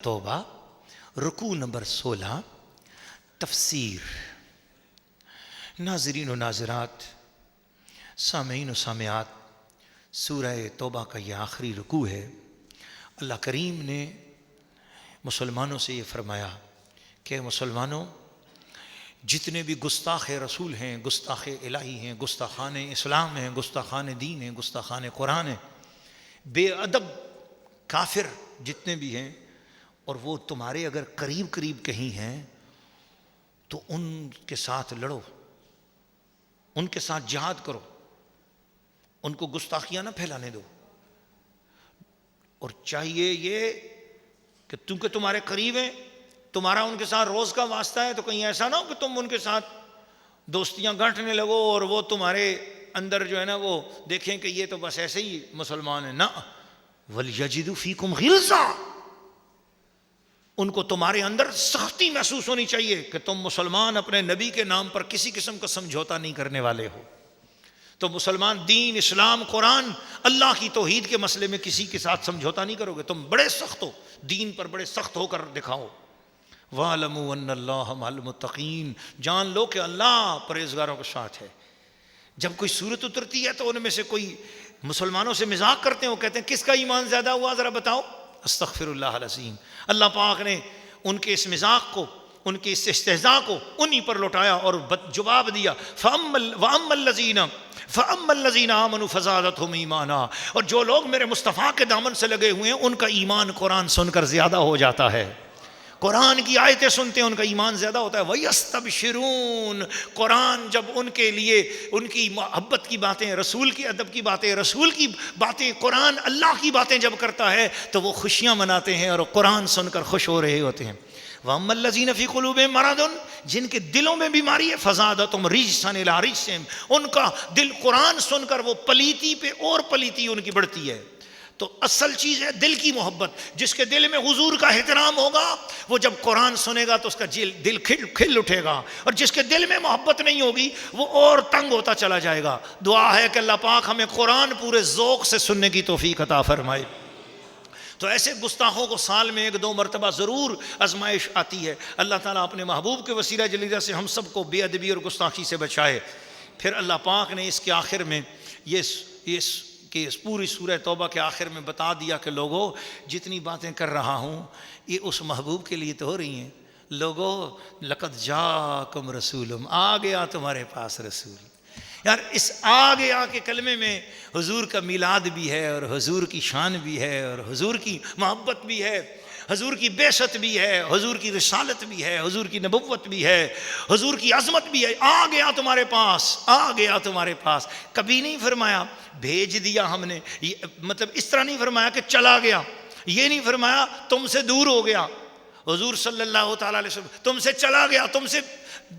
توبہ رکوع نمبر 16 تفسیر۔ ناظرین و ناظرات، سامعین و سامعات، سورہ توبہ کا یہ آخری رکوع ہے۔ اللہ کریم نے مسلمانوں سے یہ فرمایا کہ مسلمانوں، جتنے بھی گستاخ رسول ہیں، گستاخ الہی ہیں، گستاخان اسلام ہیں، گستاخان دین ہیں، گستاخان قرآن ہیں، بے ادب کافر جتنے بھی ہیں، اور وہ تمہارے اگر قریب قریب کہیں ہیں تو ان کے ساتھ لڑو، ان کے ساتھ جہاد کرو، ان کو گستاخیاں نہ پھیلانے دو۔ اور چاہیے یہ کہ چونکہ تمہارے قریب ہیں، تمہارا ان کے ساتھ روز کا واسطہ ہے، تو کہیں ایسا نہ ہو کہ تم ان کے ساتھ دوستیاں گانٹنے لگو اور وہ تمہارے اندر جو ہے نا وہ دیکھیں کہ یہ تو بس ایسے ہی مسلمان ہیں۔ نہ، وَلْيَجِدُوا فِيكُمْ غِلْظَةً، ان کو تمہارے اندر سختی محسوس ہونی چاہیے کہ تم مسلمان اپنے نبی کے نام پر کسی قسم کا سمجھوتا نہیں کرنے والے ہو۔ تو مسلمان دین، اسلام، قرآن، اللہ کی توحید کے مسئلے میں کسی کے ساتھ سمجھوتا نہیں کرو گے، تم بڑے سخت ہو، دین پر بڑے سخت ہو کر دکھاؤ۔ وَاعْلَمُوا أَنَّ اللَّهَ مَعَ الْمُتَّقِينَ، جان لو کہ اللہ پرہیزگاروں کے ساتھ ہے۔ جب کوئی صورت اترتی ہے تو ان میں سے کوئی مسلمانوں سے مذاق کرتے ہیں، وہ کہتے ہیں کس کا ایمان زیادہ ہوا ذرا بتاؤ۔ استغفر اللہ العظیم۔ اللہ پاک نے ان کے اس مذاق کو، ان کے اس استہزاء کو انہی پر لوٹایا اور جواب دیا، وَأَمَّا الَّذِينَ آمَنُوا فَزَادَتْهُمْ ایمانا، اور جو لوگ میرے مصطفیٰ کے دامن سے لگے ہوئے ہیں ان کا ایمان قرآن سن کر زیادہ ہو جاتا ہے۔ قرآن کی آیتیں سنتے ہیں ان کا ایمان زیادہ ہوتا ہے۔ وَيَسْتَبْشِرُونَ، قرآن جب ان کے لیے ان کی محبت کی باتیں، رسول کی ادب کی باتیں، رسول کی باتیں، قرآن اللہ کی باتیں جب کرتا ہے تو وہ خوشیاں مناتے ہیں اور قرآن سن کر خوش ہو رہے ہوتے ہیں۔ وَأَمَّا الَّذِينَ فِي قُلُوبِهِم مَرَضٌ، جن کے دلوں میں بیماری ہے، فَزَادَتْهُمْ رِجْسًا إِلَىٰ رِجْسِهِمْ، ان کا دل قرآن سن کر وہ پلیتی پہ اور پلیتی ان کی بڑھتی ہے۔ تو اصل چیز ہے دل کی محبت۔ جس کے دل میں حضور کا احترام ہوگا وہ جب قرآن سنے گا تو اس کا دل کھل اٹھے گا، اور جس کے دل میں محبت نہیں ہوگی وہ اور تنگ ہوتا چلا جائے گا۔ دعا ہے کہ اللہ پاک ہمیں قرآن پورے ذوق سے سننے کی توفیق عطا فرمائے۔ تو ایسے گستاخوں کو سال میں 1-2 مرتبہ ضرور آزمائش آتی ہے۔ اللہ تعالیٰ اپنے محبوب کے وسیلہ جلیلہ سے ہم سب کو بے ادبی اور گستاخی سے بچائے۔ پھر اللہ پاک نے اس کے آخر میں کہ اس پوری سورہ توبہ کے آخر میں بتا دیا کہ لوگوں، جتنی باتیں کر رہا ہوں یہ اس محبوب کے لیے تو ہو رہی ہیں۔ لوگوں، لقد جاءکم رسول، آ گیا تمہارے پاس رسول۔ یار اس آ گیا کے کلمے میں حضور کا میلاد بھی ہے، اور حضور کی شان بھی ہے، اور حضور کی محبت بھی ہے، حضور کی بعثت بھی ہے، حضور کی رسالت بھی ہے، حضور کی نبوت بھی ہے، حضور کی عظمت بھی ہے۔ آ گیا تمہارے پاس، آ گیا تمہارے پاس۔ کبھی نہیں فرمایا بھیج دیا ہم نے، مطلب اس طرح نہیں فرمایا کہ چلا گیا، یہ نہیں فرمایا تم سے دور ہو گیا حضور صلی اللہ تعالیٰ علیہ وسلم، تم سے چلا گیا، تم سے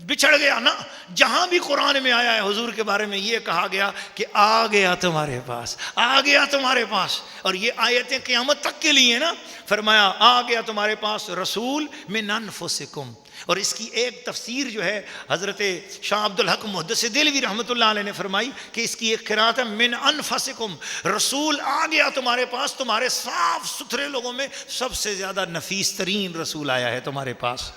بچھڑ گیا نا۔ جہاں بھی قرآن میں آیا ہے حضور کے بارے میں یہ کہا گیا کہ آ گیا تمہارے پاس، آ گیا تمہارے پاس۔ اور یہ آیتیں قیامت تک کے لیے نا، فرمایا آ گیا تمہارے پاس رسول من انفسکم۔ اور اس کی ایک تفسیر جو ہے حضرت شاہ عبد الحق محدث دہلوی رحمۃ اللہ علیہ نے فرمائی کہ اس کی ایک قرات ہے من انفسکم، رسول آ گیا تمہارے پاس، تمہارے صاف ستھرے لوگوں میں سب سے زیادہ نفیس ترین رسول آیا ہے تمہارے پاس۔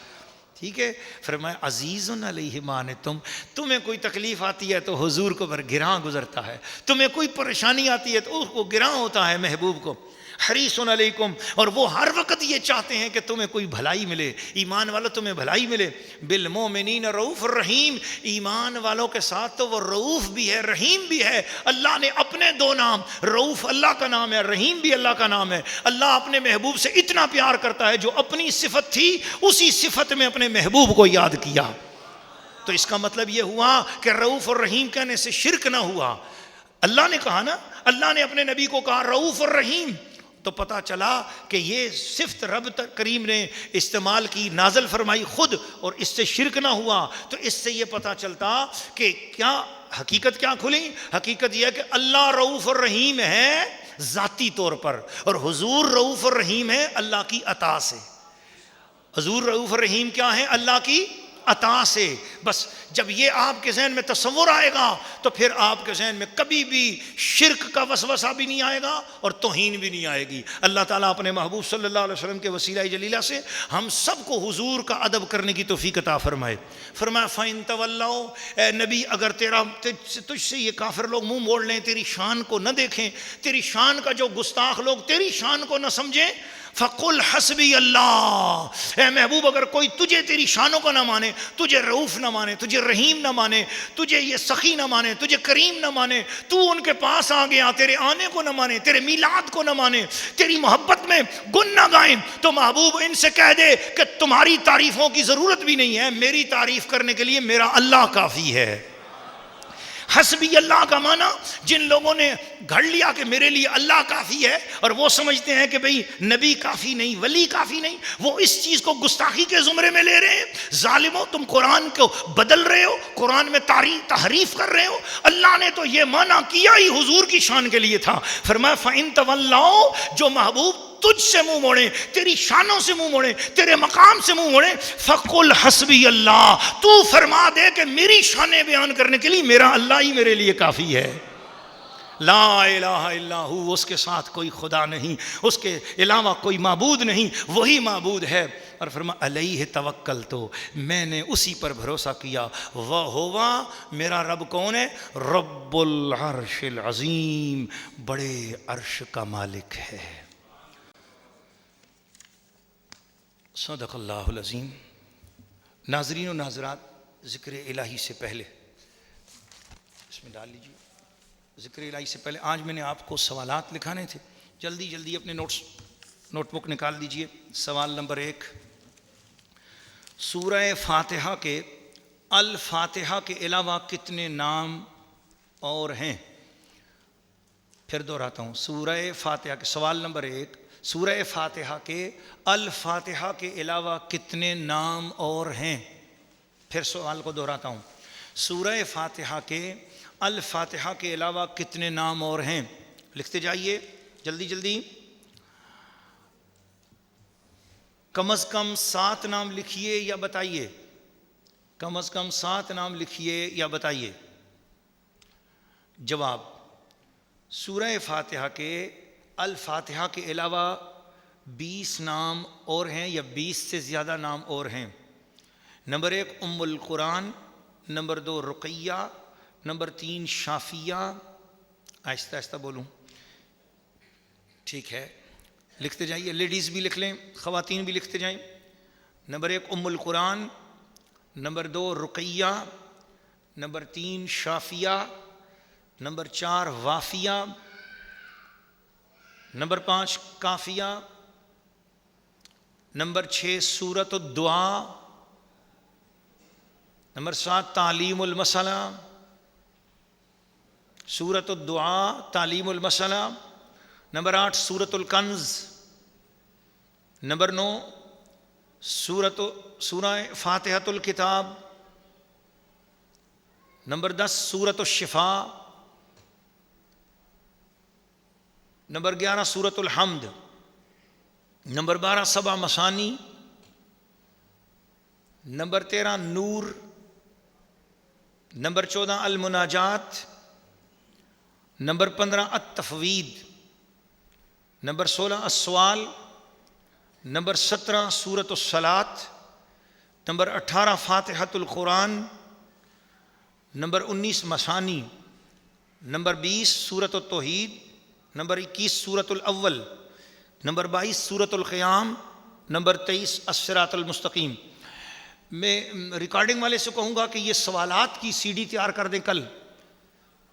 ٹھیک ہے، فرمایا عزیز علیہ ما عنتم، تمہیں کوئی تکلیف آتی ہے تو حضور کو پر گراں گزرتا ہے، تمہیں کوئی پریشانی آتی ہے تو اس کو گراں ہوتا ہے محبوب کو۔ حریص علیکم، اور وہ ہر وقت یہ چاہتے ہیں کہ تمہیں کوئی بھلائی ملے، ایمان والوں تمہیں بھلائی ملے۔ بالمؤمنین رؤوف الرحیم، ایمان والوں کے ساتھ تو وہ رؤوف بھی ہے، رحیم بھی ہے۔ اللہ نے اپنے 2 نام، رؤوف اللہ کا نام ہے، رحیم بھی اللہ کا نام ہے۔ اللہ اپنے محبوب سے اتنا پیار کرتا ہے، جو اپنی صفت تھی اسی صفت میں اپنے محبوب کو یاد کیا۔ تو اس کا مطلب یہ ہوا کہ رؤوف اور رحیم کہنے سے شرک نہ ہوا۔ اللہ نے کہا نا، اللہ نے اپنے نبی کو کہا رؤوف اور رحیم، تو پتہ چلا کہ یہ صفت رب کریم نے استعمال کی، نازل فرمائی خود، اور اس سے شرک نہ ہوا۔ تو اس سے یہ پتہ چلتا کہ کیا حقیقت کیا کھلی؟ حقیقت یہ ہے کہ اللہ رؤوف الرحیم ہے ذاتی طور پر، اور حضور رؤوف الرحیم ہے اللہ کی عطا سے۔ حضور رؤوف الرحیم کیا ہے؟ اللہ کی عطا سے. بس جب یہ آپ کے ذہن میں تصور آئے گا تو پھر آپ کے ذہن میں کبھی بھی شرک کا وسوسہ بھی نہیں آئے گا اور توہین بھی نہیں آئے گی. اللہ تعالیٰ اپنے محبوب صلی اللہ علیہ وسلم کے وسیلہ جلیلہ سے ہم سب کو حضور کا ادب کرنے کی توفیق عطا فرمائے. فرمایا فَإِن تَوَلَّوْا، اے نبی اگر تجھ سے یہ کافر لوگ منہ موڑ لیں، تیری شان کو نہ دیکھیں، تیری شان کا جو گستاخ لوگ تیری شان کو نہ سمجھیں، فَقُلْ حَسْبِيَ اللَّهُ، اے محبوب اگر کوئی تجھے تیری شانوں کو نہ مانے، تجھے رؤوف نہ مانے، تجھے رحیم نہ مانے، تجھے یہ سخی نہ مانے، تجھے کریم نہ مانے، تو ان کے پاس آ گیا، تیرے آنے کو نہ مانے، تیرے میلاد کو نہ مانے، تیری محبت میں گن نہ گائیں، تو محبوب ان سے کہہ دے کہ تمہاری تعریفوں کی ضرورت بھی نہیں ہے، میری تعریف کرنے کے لیے میرا اللہ کافی ہے. حسبی اللہ کا معنی جن لوگوں نے گھڑ لیا کہ میرے لیے اللہ کافی ہے اور وہ سمجھتے ہیں کہ بھئی نبی کافی نہیں، ولی کافی نہیں، وہ اس چیز کو گستاخی کے زمرے میں لے رہے ہیں. ظالموں، تم قرآن کو بدل رہے ہو، قرآن میں تحریف کر رہے ہو. اللہ نے تو یہ معنی کیا ہی حضور کی شان کے لیے تھا. فرمایا فَإِن تَوَلَّوْا، جو محبوب تجھ سے منہ موڑے، تیری شانوں سے منہ موڑے، تیرے مقام سے منہ موڑے، فَقُلْ حَسْبِيَ اللَّهُ، تو فرما دے کہ میری شانیں بیان کرنے کے لیے میرا اللہ ہی میرے لیے کافی ہے. لا الہ الا ہو، اس کے ساتھ کوئی خدا نہیں، اس کے علاوہ کوئی معبود نہیں، وہی معبود ہے. اور فرما علیہ توکلت، میں نے اسی پر بھروسہ کیا. وہوا، میرا رب کون ہے؟ رب العرش العظیم، بڑے عرش کا مالک ہے. صدق اللہ العظیم. ناظرین و ناظرات، ذکر الہی سے پہلے اس میں ڈال لیجیے. ذکر الہی سے پہلے آج میں نے آپ کو سوالات لکھانے تھے، جلدی جلدی اپنے نوٹ بک نکال لیجیے. سوال نمبر 1، سورہ فاتحہ کے الفاتحہ کے علاوہ کتنے نام اور ہیں؟ پھر دہراتا ہوں، سورہ فاتحہ کے سوال نمبر 1، سورہ فاتحہ کے الفاتحہ کے علاوہ کتنے نام اور ہیں؟ پھر سوال کو دہراتا ہوں، سورہ فاتحہ کے الفاتحہ کے علاوہ کتنے نام اور ہیں؟ لکھتے جائیے جلدی جلدی. کم از کم 7 نام لکھیے یا بتائیے، کم از کم 7 نام لکھیے یا بتائیے. جواب، سورہ فاتحہ کے الفاتحہ کے علاوہ 20 نام اور ہیں یا 20 سے زیادہ نام اور ہیں. نمبر 1 ام القرآن، نمبر 2 رقیہ، نمبر 3 شافیہ. آہستہ آہستہ بولوں، ٹھیک ہے؟ لکھتے جائیے، لیڈیز بھی لکھ لیں، خواتین بھی لکھتے جائیں. نمبر 1 ام القرآن، نمبر 2 رقیہ، نمبر 3 شافیہ، نمبر 4 وافیہ، نمبر 5 کافیہ، نمبر 6 سورۃ الدعاء، نمبر 7 تعلیم المسئلہ، سورۃ الدعاء تعلیم المسئلہ، نمبر 8 سورۃ الکنز، نمبر 9 سورہ فاتحۃ الکتاب، نمبر 10 سورۃ الشفاء، نمبر 11 سورۃ الحمد، نمبر 12 سبع مثانی، نمبر 13 نور، نمبر 14 المناجات، نمبر 15 التفوید، نمبر 16 السوال، نمبر 17 سورۃ الصلاۃ، نمبر 18 فاتحۃ القرآن، نمبر 19 مثانی، نمبر 20 سورۃ التوحید، نمبر 21 سورۃ الاول، نمبر 22 سورۃ القیام، نمبر 23 الصراط المستقیم. میں ریکارڈنگ والے سے کہوں گا کہ یہ سوالات کی سی ڈی تیار کر دیں کل.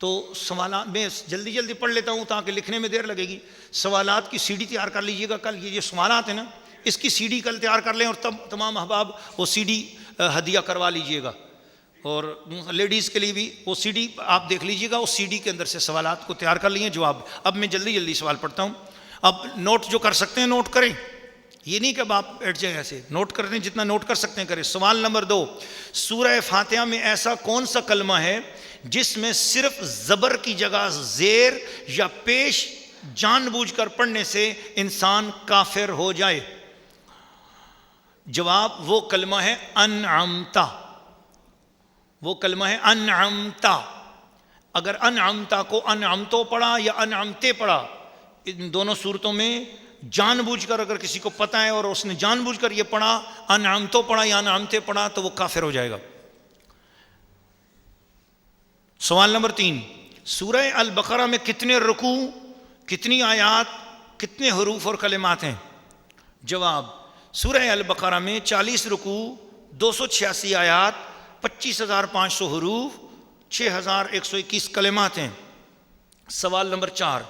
تو سوالات میں جلدی جلدی پڑھ لیتا ہوں تاکہ لکھنے میں دیر لگے گی. سوالات کی سی ڈی تیار کر لیجئے گا کل. یہ جو سوالات ہیں نا، اس کی سی ڈی کل تیار کر لیں اور تمام احباب وہ سی ڈی ہدیہ کروا لیجئے گا. اور لیڈیز کے لیے بھی وہ سی ڈی آپ دیکھ لیجئے گا، اس سی ڈی کے اندر سے سوالات کو تیار کر لیے جواب. اب میں جلدی جلدی سوال پڑھتا ہوں. اب نوٹ جو کر سکتے ہیں نوٹ کریں، یہ نہیں کہ اب آپ بیٹھ جائیں ایسے، نوٹ کر دیں، جتنا نوٹ کر سکتے ہیں کریں. سوال نمبر 2، سورہ فاتحہ میں ایسا کون سا کلمہ ہے جس میں صرف زبر کی جگہ زیر یا پیش جان بوجھ کر پڑھنے سے انسان کافر ہو جائے؟ جواب وہ کلمہ ہے انعمتا، وہ کلمہ ہے انعمتا۔ اگر انعمتا کو انعمتو پڑھا یا انعمتے پڑھا، ان دونوں صورتوں میں جان بوجھ کر اگر کسی کو پتہ ہے اور اس نے جان بوجھ کر یہ پڑھا، انعمتو پڑھا یا انعمتے پڑھا، تو وہ کافر ہو جائے گا۔ سوال نمبر 3، سورہ البقرہ میں کتنے رکوع، کتنی آیات، کتنے حروف اور کلمات ہیں؟ جواب، سورہ البقرہ میں 40 رکوع، 286 آیات، 25,500 حروف، 6,121 کلمات ہیں۔ سوال نمبر 4،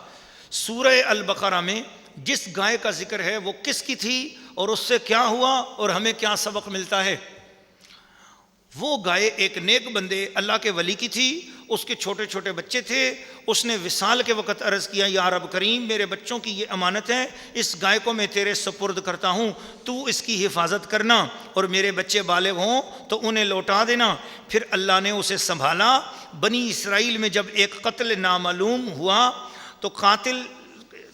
سورہ البقرہ میں جس گائے کا ذکر ہے وہ کس کی تھی اور اس سے کیا ہوا اور ہمیں کیا سبق ملتا ہے؟ وہ گائے ایک نیک بندے اللہ کے ولی کی تھی، اس کے چھوٹے چھوٹے بچے تھے، اس نے وصال کے وقت عرض کیا، یا رب کریم میرے بچوں کی یہ امانت ہے، اس گائے کو میں تیرے سپرد کرتا ہوں، تو اس کی حفاظت کرنا، اور میرے بچے بالغ ہوں تو انہیں لوٹا دینا۔ پھر اللہ نے اسے سنبھالا۔ بنی اسرائیل میں جب ایک قتل نامعلوم ہوا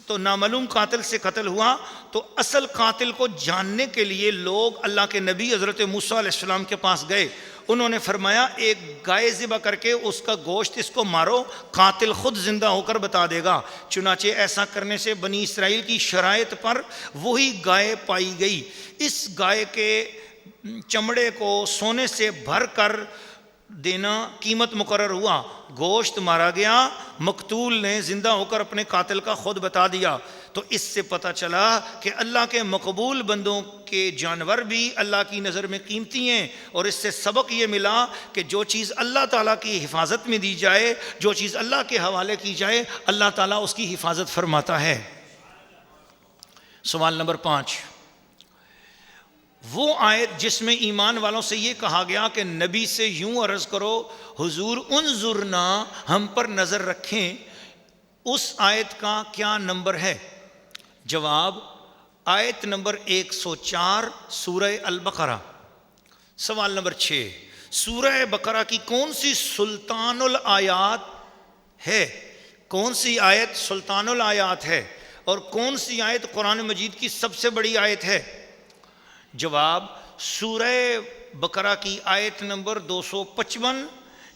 تو نامعلوم قاتل سے قتل ہوا، تو اصل قاتل کو جاننے کے لیے لوگ اللہ کے نبی حضرت موسیٰ علیہ السلام کے پاس گئے۔ انہوں نے فرمایا ایک گائے ذبح کر کے اس کا گوشت اس کو مارو، قاتل خود زندہ ہو کر بتا دے گا۔ چنانچہ ایسا کرنے سے بنی اسرائیل کی شرائط پر وہی گائے پائی گئی۔ اس گائے کے چمڑے کو سونے سے بھر کر دینا قیمت مقرر ہوا، گوشت مارا گیا، مقتول نے زندہ ہو کر اپنے قاتل کا خود بتا دیا۔ تو اس سے پتہ چلا کہ اللہ کے مقبول بندوں کے جانور بھی اللہ کی نظر میں قیمتی ہیں، اور اس سے سبق یہ ملا کہ جو چیز اللہ تعالیٰ کی حفاظت میں دی جائے، جو چیز اللہ کے حوالے کی جائے، اللہ تعالیٰ اس کی حفاظت فرماتا ہے۔ سوال نمبر 5، وہ آیت جس میں ایمان والوں سے یہ کہا گیا کہ نبی سے یوں عرض کرو حضور انظرنا، ہم پر نظر رکھیں، اس آیت کا کیا نمبر ہے؟ جواب، آیت نمبر 104 سورہ البقرہ۔ سوال نمبر 6، سورہ بقرہ کی کون سی سلطان الآیات ہے؟ کون سی آیت سلطان الآیات ہے اور کون سی آیت قرآن مجید کی سب سے بڑی آیت ہے؟ جواب، سورہ بقرہ کی آیت نمبر 255،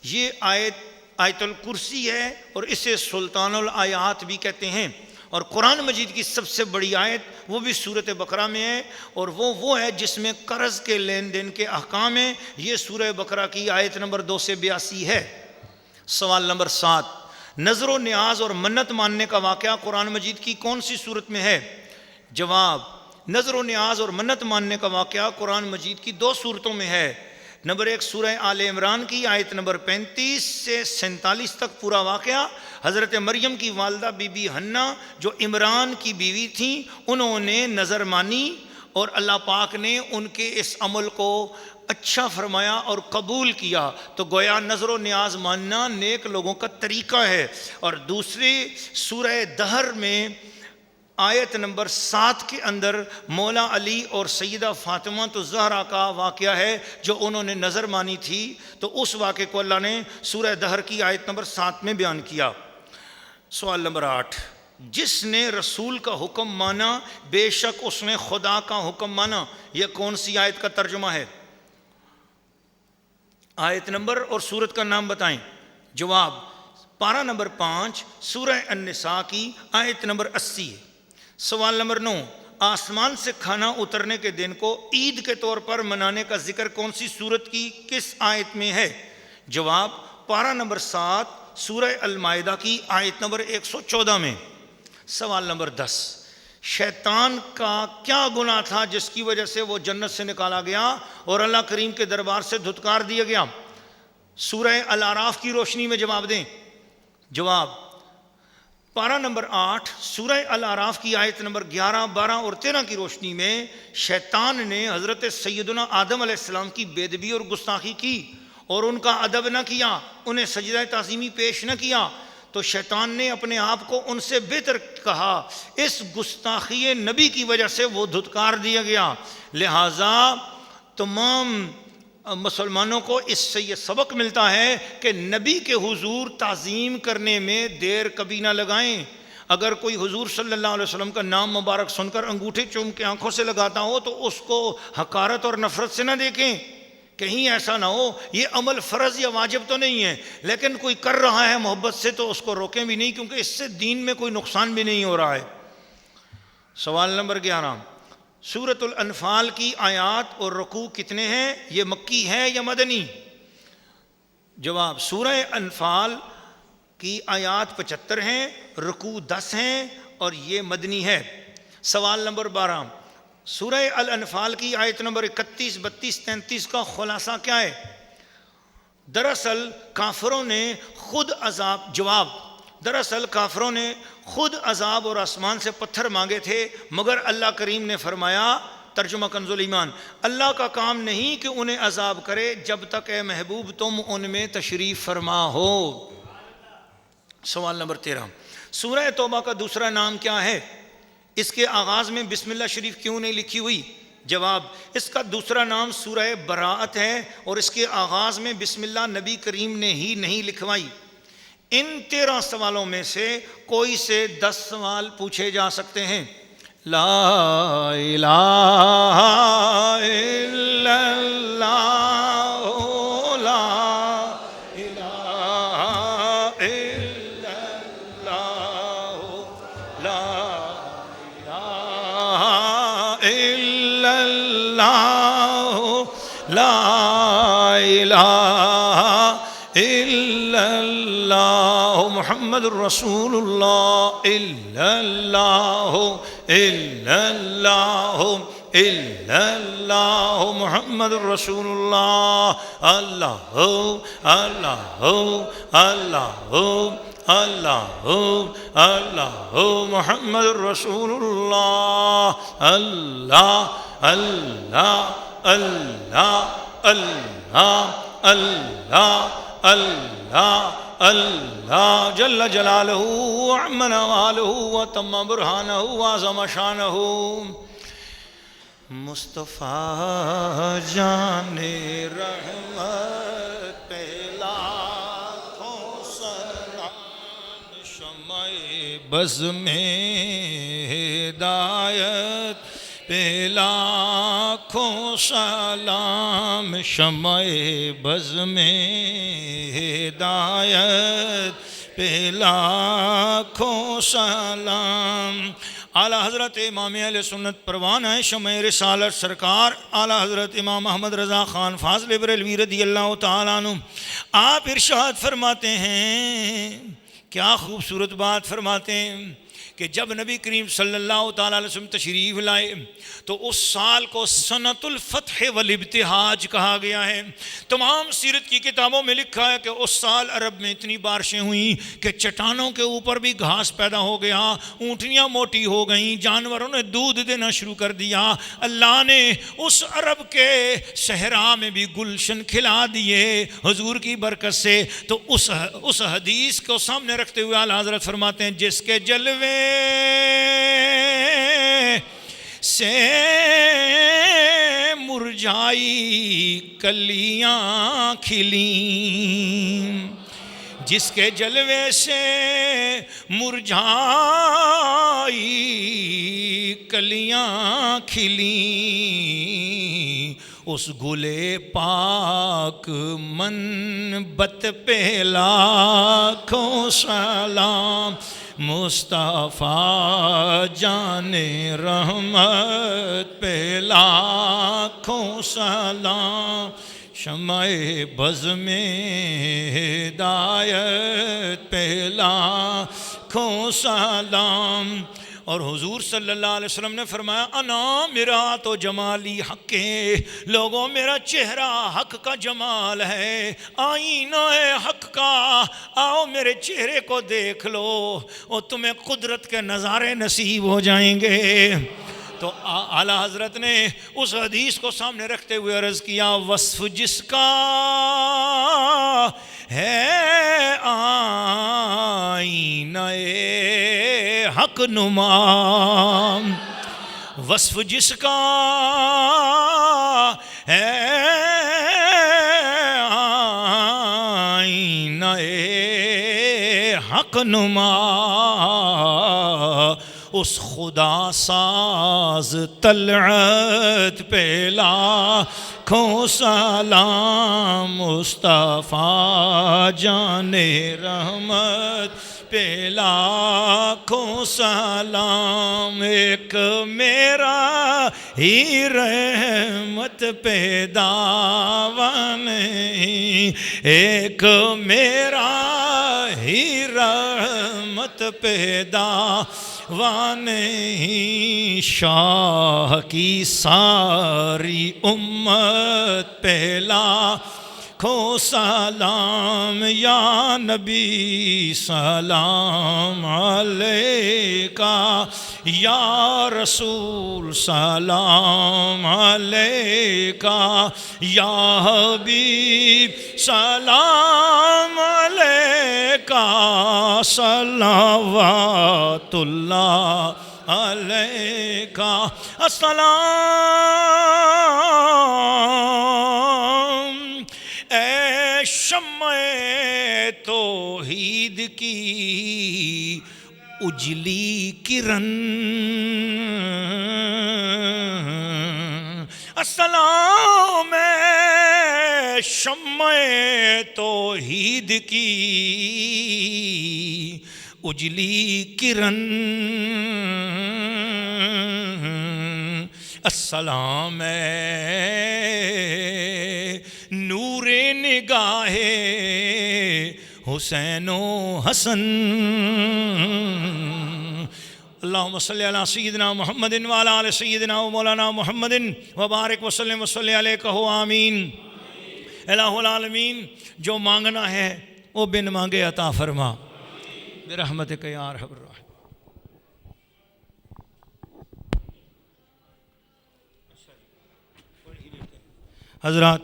یہ آیت الکرسی ہے اور اسے سلطان الآیات بھی کہتے ہیں، اور قرآن مجید کی سب سے بڑی آیت وہ بھی سورۃ بقرہ میں ہے، اور وہ ہے جس میں قرض کے لین دین کے احکام ہیں، یہ سورہ بقرہ کی آیت نمبر 282 ہے۔ سوال نمبر 7، نظر و نیاز اور منت ماننے کا واقعہ قرآن مجید کی کون سی صورت میں ہے؟ جواب، نظر و نیاز اور منت ماننے کا واقعہ قرآن مجید کی 2 صورتوں میں ہے۔ نمبر 1 سورہ آل عمران کی آیت نمبر 35 سے 47 تک پورا واقعہ۔ حضرت مریم کی والدہ بی بی حنہ جو عمران کی بیوی تھیں، انہوں نے نظر مانی اور اللہ پاک نے ان کے اس عمل کو اچھا فرمایا اور قبول کیا، تو گویا نظر و نیاز ماننا نیک لوگوں کا طریقہ ہے۔ اور دوسری سورہ دہر میں آیت نمبر 7 کے اندر مولا علی اور سیدہ فاطمہ الزہرا کا واقعہ ہے جو انہوں نے نظر مانی تھی، تو اس واقعے کو اللہ نے سورہ دہر کی آیت نمبر 7 میں بیان کیا۔ سوال نمبر 8، جس نے رسول کا حکم مانا بے شک اس نے خدا کا حکم مانا، یہ کون سی آیت کا ترجمہ ہے؟ آیت نمبر اور سورت کا نام بتائیں۔ جواب، پارہ نمبر 5 سورہ النساء کی آیت نمبر 80 ہے۔ سوال نمبر 9، آسمان سے کھانا اترنے کے دن کو عید کے طور پر منانے کا ذکر کون سی سورت کی کس آیت میں ہے؟ جواب، پارہ نمبر 7 سورہ المائدہ کی آیت نمبر 114 میں۔ سوال نمبر 10، شیطان کا کیا گناہ تھا جس کی وجہ سے وہ جنت سے نکالا گیا اور اللہ کریم کے دربار سے دھتکار دیا گیا؟ سورہ الاعراف کی روشنی میں جواب دیں۔ جواب، پارہ نمبر 8 سورہ الاعراف کی آیت نمبر 11، 12 اور 13 کی روشنی میں شیطان نے حضرت سیدنا آدم علیہ السلام کی بے ادبی اور گستاخی کی اور ان کا ادب نہ کیا، انہیں سجدہ تعظیمی پیش نہ کیا، تو شیطان نے اپنے آپ کو ان سے بہتر کہا، اس گستاخی نبی کی وجہ سے وہ دھتکار دیا گیا۔ لہٰذا تمام مسلمانوں کو اس سے یہ سبق ملتا ہے کہ نبی کے حضور تعظیم کرنے میں دیر کبھی نہ لگائیں۔ اگر کوئی حضور صلی اللہ علیہ وسلم کا نام مبارک سن کر انگوٹھے چوم کے آنکھوں سے لگاتا ہو تو اس کو حقارت اور نفرت سے نہ دیکھیں، کہیں ایسا نہ ہو یہ عمل فرض یا واجب تو نہیں ہے، لیکن کوئی کر رہا ہے محبت سے تو اس کو روکیں بھی نہیں، کیونکہ اس سے دین میں کوئی نقصان بھی نہیں ہو رہا ہے۔ سوال نمبر 11، سورۃ الانفال کی آیات اور رکوع کتنے ہیں؟ یہ مکی ہے یا مدنی؟ جواب، سورہ انفال کی آیات 75 ہیں، رکوع 10 ہیں اور یہ مدنی ہے۔ سوال نمبر 12، سورہ الانفال کی آیت نمبر 31، 32، 33 کا خلاصہ کیا ہے؟ دراصل کافروں نے خود عذاب، جواب، دراصل کافروں نے خود عذاب اور آسمان سے پتھر مانگے تھے، مگر اللہ کریم نے فرمایا، ترجمہ کنز الایمان، اللہ کا کام نہیں کہ انہیں عذاب کرے جب تک اے محبوب تم ان میں تشریف فرما ہو۔ سوال نمبر 13، سورہ توبہ کا دوسرا نام کیا ہے؟ اس کے آغاز میں بسم اللہ شریف کیوں نہیں لکھی ہوئی؟ جواب، اس کا دوسرا نام سورہ براءت ہے اور اس کے آغاز میں بسم اللہ نبی کریم نے ہی نہیں لکھوائی۔ ان 13 سوالوں میں سے کوئی سے 10 سوال پوچھے جا سکتے ہیں۔ لا الہ الا اللہ، لا الہ الا اللہ، لا الہ الا اللہ، لا الہ الا اللہ، محمد الرسول اللہ، الا اللہ، الا اللہ، الا اللہ، محمد الرسول اللہ، اللہ اللہ اللہ اللہ اللہ، محمد الرسول اللہ، اللہ اللہ اللہ اللہ اللہ اللہ اللہ، جل جلالہ وعم نوالہ وتم برہانہ وعظم شانہ۔ مصطفیٰ جان رحمت پہ لاکھوں سلام، شمع بز میں ہدایت پہ لاکھوں سلام، شمع بز میں ہدایت پہ لاکھوں سلام۔ اعلیٰ حضرت امام اہل سنت پروانہ شمع رسالت سرکار اعلیٰ حضرت امام محمد رضا خان فاضل بریلوی رضی اللہ تعالیٰ عنہ، آپ ارشاد فرماتے ہیں، کیا خوبصورت بات فرماتے ہیں کہ جب نبی کریم صلی اللہ تعالیٰ علیہ وسلم تشریف لائے تو اس سال کو سنۃ الفتح والابتہاج کہا گیا ہے۔ تمام سیرت کی کتابوں میں لکھا ہے کہ اس سال عرب میں اتنی بارشیں ہوئیں کہ چٹانوں کے اوپر بھی گھاس پیدا ہو گیا، اونٹنیاں موٹی ہو گئیں، جانوروں نے دودھ دینا شروع کر دیا۔ اللہ نے اس عرب کے صحرا میں بھی گلشن کھلا دیے حضور کی برکت سے۔ تو اس حدیث کو سامنے رکھتے ہوئے اعلیٰ حضرت فرماتے ہیں، جس کے جلوے سے مرجھائی کلیاں کھلیں، جس کے جلوے سے مرجھائی کلیاں کھلیں، اس گلے پاک منبت پہ لاکھوں سلام، مصطفیٰ جان رحمت پہ لاکھوں سلام، شمع بز میں ہدایت پہ لاکھوں سلام۔ اور حضور صلی اللہ علیہ وسلم نے فرمایا، انا میرا تو جمالی حق ہے، لوگوں میرا چہرہ حق کا جمال ہے، آئینہ ہے حق کا، آؤ میرے چہرے کو دیکھ لو اور تمہیں قدرت کے نظارے نصیب ہو جائیں گے۔ تو اعلیٰ حضرت نے اس حدیث کو سامنے رکھتے ہوئے عرض کیا، وصف جس کا ہے آئینہ حق نما، وصف جس کا ہے آئینہ حق نما، اس خدا ساز طلعت پہ لاکھوں سلام، مصطفیٰ جان رحمت پہ لاکھوں سلام، ایک میرا ہی رحمت پہ دعویٰ نہیں، ایک میرا ہی رحمت پہ دعویٰ نہیں، شاہ کی ساری امت پہ لاکھوں سلام، یا نبی سلام علیکہ، یا رسول سلام علیکہ، یا حبیب سلام علیکہ، صلوات اللہ علیکہ، السلام اے شمع توحید کی اجلی کرن، السلام اے شمع توحید کی اجلی کرن، السلام اے نور نگاہ حسین و حسن، اللہم صلی علی سیدنا محمد وعلی آل سیدنا و مولانا محمد وبارک وسلم وصلی علیہ آمین۔ الہ العالمین، جو مانگنا ہے وہ بن مانگے عطا فرما برحمتک یا ارحم الراحمین۔ حضرات،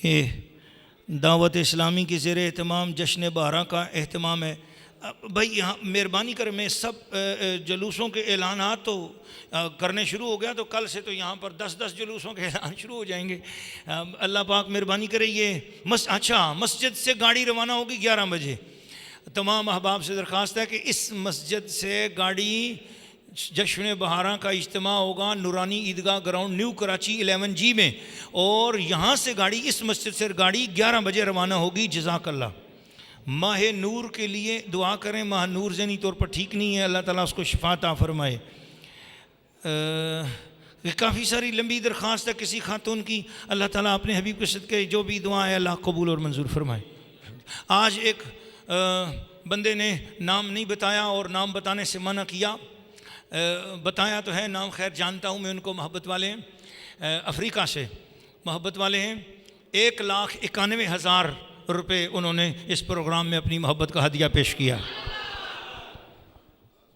یہ دعوت اسلامی کی زیر اہتمام جشن بارہ کا اہتمام ہے۔ بھائی یہاں مہربانی کر، میں سب جلوسوں کے اعلانات تو کرنے شروع ہو گیا، تو کل سے تو یہاں پر 10 جلوسوں کے اعلان شروع ہو جائیں گے۔ اللہ پاک مہربانی کرے۔ یہ اچھا، مسجد سے گاڑی روانہ ہوگی 11 بجے۔ تمام احباب سے درخواست ہے کہ اس مسجد سے گاڑی، جشن بہارہ کا اجتماع ہوگا نورانی عیدگاہ گراؤنڈ نیو کراچی 11G میں، اور یہاں سے گاڑی، اس مسجد سے گاڑی 11 بجے روانہ ہوگی۔ جزاک اللہ۔ ماہ نور کے لیے دعا کریں۔ ماہ نور ذہنی طور پر ٹھیک نہیں ہے، اللہ تعالیٰ اس کو شفا عطا فرمائے۔ کافی ساری لمبی درخواست ہے کسی خاتون کی، اللہ تعالیٰ اپنے حبیب کے صدقے جو بھی دعا ہے اللہ قبول اور منظور فرمائے۔ آج ایک بندے نے نام نہیں بتایا اور نام بتانے سے منع کیا، بتایا تو ہے نام، خیر جانتا ہوں میں ان کو، محبت والے ہیں، افریقہ سے محبت والے ہیں۔ 1,91,000 روپے انہوں نے اس پروگرام میں اپنی محبت کا ہدیہ پیش کیا۔